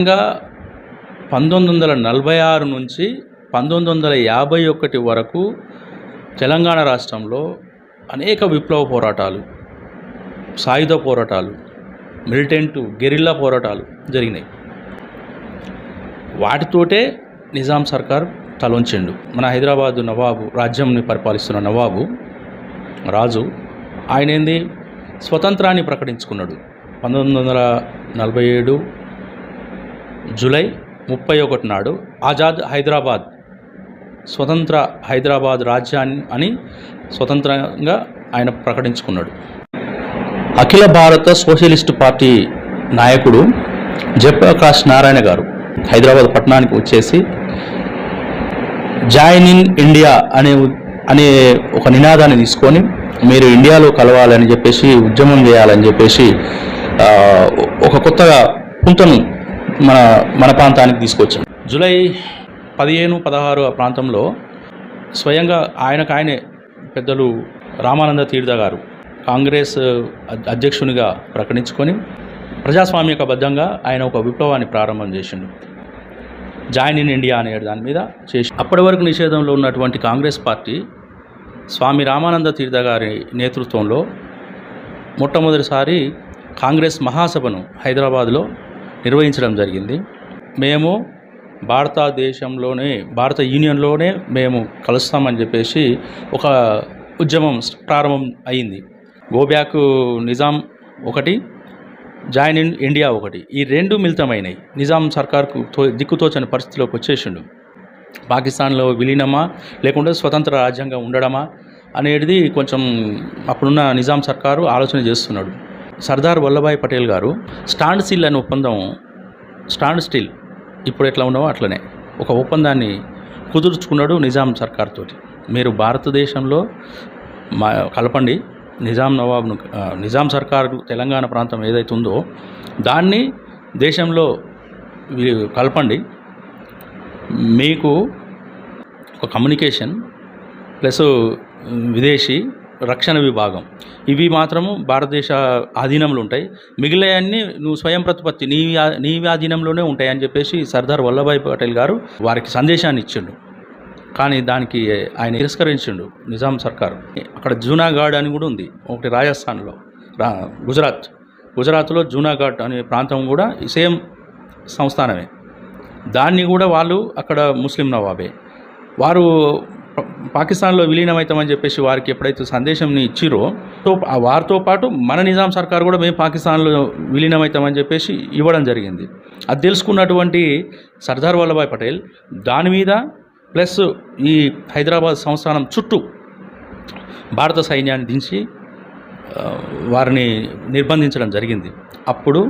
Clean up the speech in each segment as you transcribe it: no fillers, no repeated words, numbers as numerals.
ఇంకా 1946 నుంచి 1951 వరకు తెలంగాణ రాష్ట్రంలో అనేక విప్లవ పోరాటాలు, సాయుధ పోరాటాలు, మిలిటెంట్ గెరిల్లా పోరాటాలు జరిగినాయి. వాటితోటే నిజాం సర్కార్ తలొంచిండు. మన హైదరాబాదు నవాబు, రాజ్యంని పరిపాలిస్తున్న నవాబు రాజు ఆయన ఏంది స్వతంత్రాన్ని ప్రకటించుకున్నాడు. 1947 జూలై 31 నాడు ఆజాద్ హైదరాబాద్, స్వతంత్ర హైదరాబాద్ రాజ్యాన్ని అని స్వతంత్రంగా ఆయన ప్రకటించుకున్నాడు. అఖిల భారత సోషలిస్టు పార్టీ నాయకుడు జయప్రకాష్ నారాయణ గారు హైదరాబాద్ పట్టణానికి వచ్చేసి జాయిన్ ఇన్ ఇండియా అనే ఒక నినాదాన్ని తీసుకొని మీరు ఇండియాలో కలవాలని చెప్పేసి, ఉద్యమం చేయాలని చెప్పేసి ఒక కొత్తగా పుంతను మన ప్రాంతానికి తీసుకొచ్చాం. జూలై 15-16 ఆ ప్రాంతంలో స్వయంగా ఆయనే పెద్దలు రామానంద తీర్థ గారు కాంగ్రెస్ అధ్యక్షునిగా ప్రకటించుకొని ప్రజాస్వామ్యబద్ధంగా ఆయన ఒక విప్లవాన్ని ప్రారంభం చేసిండు. జాయిన్ ఇన్ ఇండియా అనే దాని మీద చేసి అప్పటి వరకు నిషేధంలో ఉన్నటువంటి కాంగ్రెస్ పార్టీ స్వామి రామానంద తీర్థ గారి నేతృత్వంలో మొట్టమొదటిసారి కాంగ్రెస్ మహాసభను హైదరాబాద్లో నిర్వహించడం జరిగింది. మేము భారతదేశంలోనే, భారత యూనియన్లోనే మేము కలుస్తామని చెప్పేసి ఒక ఉద్యమం ప్రారంభం అయింది. గో బ్యాక్ నిజాం ఒకటి, జాయిన్ ఇన్ ఇండియా ఒకటి, ఈ రెండు మిళితమైనవి. నిజాం సర్కార్కు దిక్కుతోచని పరిస్థితిలోకి వచ్చేసిండు. పాకిస్తాన్లో విలీనమా లేకుంటే స్వతంత్ర రాజ్యంగా ఉండడమా అనేది కొంచెం అప్పుడున్న నిజాం సర్కారు ఆలోచన చేస్తున్నాడు. సర్దార్ వల్లభాయ్ పటేల్ గారు స్టాండ్ స్టిల్ అనే ఒప్పందం, స్టాండ్ స్టిల్ ఇప్పుడు ఎట్లా ఉన్నావో అట్లనే ఒక ఒప్పందాన్ని కుదుర్చుకున్నాడు నిజాం సర్కార్ తోటి. మీరు భారతదేశంలో కలపండి, నిజాం సర్కారు తెలంగాణ ప్రాంతం ఏదైతే ఉందో దాన్ని దేశంలో కలపండి, మీకు ఒక కమ్యూనికేషన్ ప్లస్ విదేశీ రక్షణ విభాగం ఇవి మాత్రము భారతదేశ ఆధీనంలో ఉంటాయి, మిగిలినవన్నీ నువ్వు స్వయం ప్రతిపత్తి నీ ఆధీనంలోనే ఉంటాయని చెప్పేసి సర్దార్ వల్లభాయ్ పటేల్ గారు వారికి సందేశాన్ని ఇచ్చిండు. కానీ దానికి ఆయన తిరస్కరించిండు నిజాం సర్కారు. అక్కడ జూనాగఢ్ అని కూడా ఉంది ఒకటి, రాజస్థాన్లో, గుజరాత్లో జూనాగఢ్ అనే ప్రాంతం కూడా సేమ్ సంస్థానమే. దాన్ని కూడా వాళ్ళు అక్కడ ముస్లిం నవాబే. వారు పాకిస్తాన్లో విలీనమవుతామని చెప్పేసి వారికి ఎప్పుడైతే సందేశంని ఇచ్చిరో వారితో పాటు మన నిజాం సర్కారు కూడా మేము పాకిస్తాన్లో విలీనమవుతామని చెప్పేసి ఇవ్వడం జరిగింది. అది తెలుసుకున్నటువంటి సర్దార్ వల్లభాయ్ పటేల్ దాని మీద ప్లస్ ఈ హైదరాబాద్ సంస్థానం చుట్టూ భారత సైన్యాన్ని దించి వారిని నిర్బంధించడం జరిగింది. అప్పుడు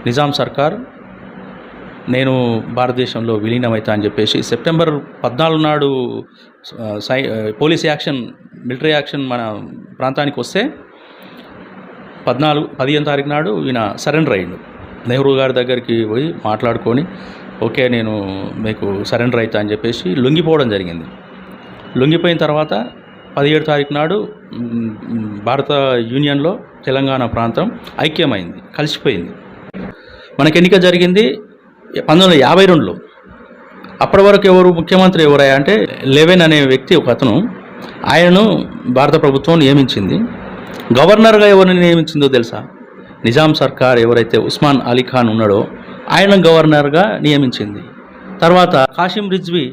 నిజాం సర్కార్ నేను భారతదేశంలో విలీనమవుతా అని చెప్పేసి సెప్టెంబర్ 14 నాడు పోలీస్ యాక్షన్, మిలిటరీ యాక్షన్ మన ప్రాంతానికి వస్తే 15 తారీఖు నాడు ఈయన సరెండర్ అయ్యిండు. నెహ్రూ గారి దగ్గరికి పోయి మాట్లాడుకొని ఓకే నేను మీకు సరెండర్ అవుతా అని చెప్పేసి లొంగిపోవడం జరిగింది. లొంగిపోయిన తర్వాత 17 తారీఖు నాడు భారత యూనియన్లో తెలంగాణ ప్రాంతం ఐక్యమైంది, కలిసిపోయింది. మనకి ఎన్నిక జరిగింది 1952లో. అప్పటి వరకు ఎవరు ముఖ్యమంత్రి ఎవరయ్యా అంటే లెవెన్ అనే వ్యక్తి ఒక అతను, ఆయనను భారత ప్రభుత్వం నియమించింది. గవర్నర్గా ఎవరిని నియమించిందో తెలుసా? నిజాం సర్కార్ ఎవరైతే ఉస్మాన్ అలీ ఖాన్ ఉన్నాడో ఆయన గవర్నర్గా నియమించింది. తర్వాత కాసిం రిజ్వీ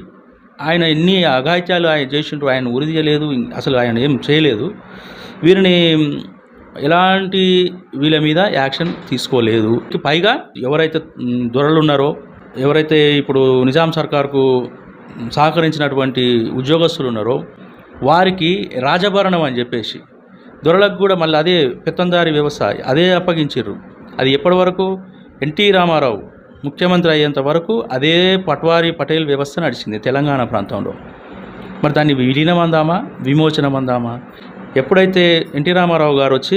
ఆయన ఎన్ని అఘాయిత్యాలు ఆయన చేసిండ్రు, ఆయన ఉరి తీయలేదు, అసలు ఆయన ఏం చేయలేదు. వీరిని ఎలాంటి వీళ్ళ మీద యాక్షన్ తీసుకోలేదు. పైగా ఎవరైతే దొరలు ఉన్నారో, ఎవరైతే ఇప్పుడు నిజాం సర్కార్కు సహకరించినటువంటి ఉద్యోగస్తులు ఉన్నారో వారికి రాజభరణం అని చెప్పేసి దొరలకు కూడా మళ్ళీ అదే పెత్తందారి వ్యవస్థ అదే అప్పగించారు. అది ఎప్పటి వరకు ఎన్టీ రామారావు ముఖ్యమంత్రి అయ్యేంత వరకు అదే పట్వారీ పటేల్ వ్యవస్థ నడిచింది తెలంగాణ ప్రాంతంలో. మరి దాన్ని విలీనం అందామా, విమోచనం అందామా? ఎప్పుడైతే ఎన్టీ రామారావు గారు వచ్చి